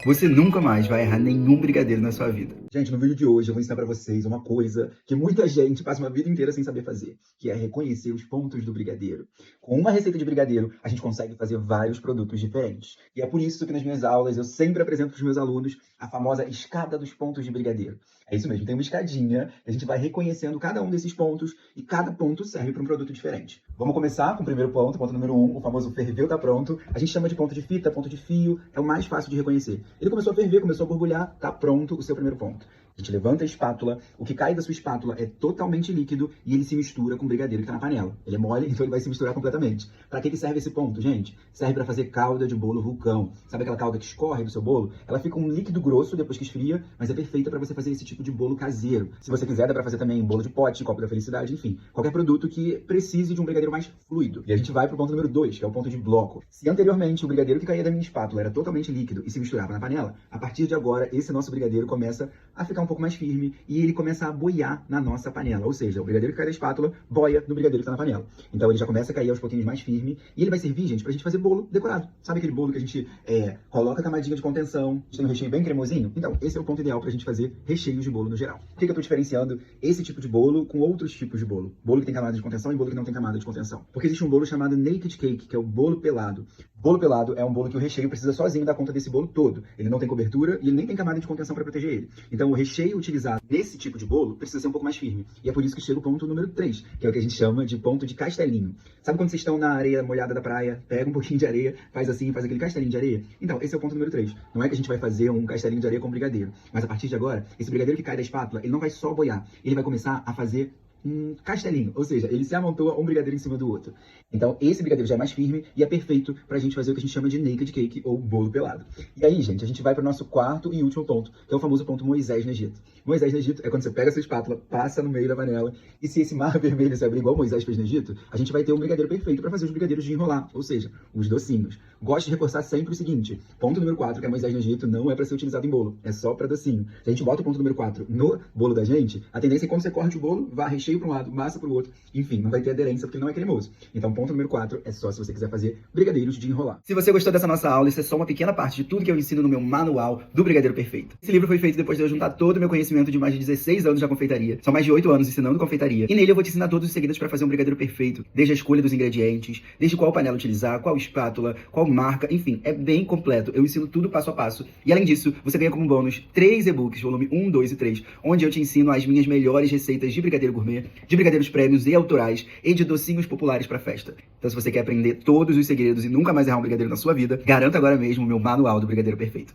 Você nunca mais vai errar nenhum brigadeiro na sua vida. Gente, no vídeo de hoje eu vou ensinar pra vocês uma coisa que muita gente passa uma vida inteira sem saber fazer, que é reconhecer os pontos do brigadeiro. Com uma receita de brigadeiro, a gente consegue fazer vários produtos diferentes. E é por isso que nas minhas aulas eu sempre apresento para os meus alunos a famosa escada dos pontos de brigadeiro. É isso mesmo, tem uma escadinha, a gente vai reconhecendo cada um desses pontos e cada ponto serve para um produto diferente. Vamos começar com o primeiro ponto, ponto número 1, o famoso ferveu tá pronto. A gente chama de ponto de fita, ponto de fio, é o mais fácil de reconhecer. Ele começou a ferver, começou a borbulhar, tá pronto o seu primeiro ponto. A gente levanta a espátula, o que cai da sua espátula é totalmente líquido e ele se mistura com o brigadeiro que tá na panela. Ele é mole, então ele vai se misturar completamente. Para que serve esse ponto, gente? Serve para fazer calda de bolo vulcão. Sabe aquela calda que escorre do seu bolo? Ela fica um líquido grosso depois que esfria, mas é perfeita para você fazer esse tipo de bolo caseiro. Se você quiser, dá para fazer também bolo de pote, copo da felicidade, enfim. Qualquer produto que precise de um brigadeiro mais fluido. E a gente vai pro ponto número 2, que é o ponto de bloco. Se anteriormente o brigadeiro que caía da minha espátula era totalmente líquido e se misturava na panela, a partir de agora esse nosso brigadeiro começa a ficar um pouco mais firme e ele começa a boiar na nossa panela. Ou seja, o brigadeiro que cai da espátula boia no brigadeiro que tá na panela. Então ele já começa a cair aos pouquinhos mais firme e ele vai servir, gente, pra gente fazer bolo decorado. Sabe aquele bolo que a gente coloca a camadinha de contenção, tem um recheio bem cremosinho? Então, esse é o ponto ideal pra gente fazer recheios de bolo no geral. Por que eu tô diferenciando esse tipo de bolo com outros tipos de bolo? Bolo que tem camada de contenção e bolo que não tem camada de contenção. Porque existe um bolo chamado naked cake, que é o bolo pelado. Bolo pelado é um bolo que o recheio precisa sozinho dar conta desse bolo todo. Ele não tem cobertura e ele nem tem camada de contenção para proteger ele. Então o recheio utilizado nesse tipo de bolo precisa ser um pouco mais firme. E é por isso que chega o ponto número 3, que é o que a gente chama de ponto de castelinho. Sabe quando vocês estão na areia molhada da praia, pega um pouquinho de areia, faz assim, faz aquele castelinho de areia? Então, esse é o ponto número 3. Não é que a gente vai fazer um castelinho de areia com brigadeiro. Mas a partir de agora, esse brigadeiro que cai da espátula, ele não vai só boiar. Ele vai começar a fazer um castelinho, ou seja, ele se amontoa um brigadeiro em cima do outro. Então, esse brigadeiro já é mais firme e é perfeito pra gente fazer o que a gente chama de naked cake ou bolo pelado. E aí, gente, a gente vai pro nosso quarto e último ponto, que é o famoso ponto Moisés no Egito. Moisés no Egito é quando você pega a sua espátula, passa no meio da panela, e se esse mar vermelho se abrir igual Moisés fez no Egito, a gente vai ter um brigadeiro perfeito para fazer os brigadeiros de enrolar, ou seja, os docinhos. Gosto de reforçar sempre o seguinte, ponto número 4, que é Moisés no Egito, não é para ser utilizado em bolo, é só para docinho. Se a gente bota o ponto número 4 no bolo da gente, a tendência é que quando você corte o bolo, vá recheio para um lado, massa para o outro, enfim, não vai ter aderência porque ele não é cremoso. Então, ponto número 4 é só se você quiser fazer brigadeiros de enrolar. Se você gostou dessa nossa aula, isso é só uma pequena parte de tudo que eu ensino no meu manual do Brigadeiro Perfeito. Esse livro foi feito depois de eu juntar todo o meu conhecimento de mais de 16 anos na confeitaria. São mais de 8 anos ensinando confeitaria. E nele eu vou te ensinar todos os segredos para fazer um brigadeiro perfeito. Desde a escolha dos ingredientes, desde qual panela utilizar, qual espátula, qual marca, enfim, é bem completo. Eu ensino tudo passo a passo. E além disso, você ganha como bônus 3 e-books, volume 1, 2 e 3, onde eu te ensino as minhas melhores receitas de brigadeiro gourmet, de brigadeiros prémios e autorais e de docinhos populares para festa. Então, se você quer aprender todos os segredos e nunca mais errar um brigadeiro na sua vida, garanta agora mesmo o meu manual do Brigadeiro Perfeito.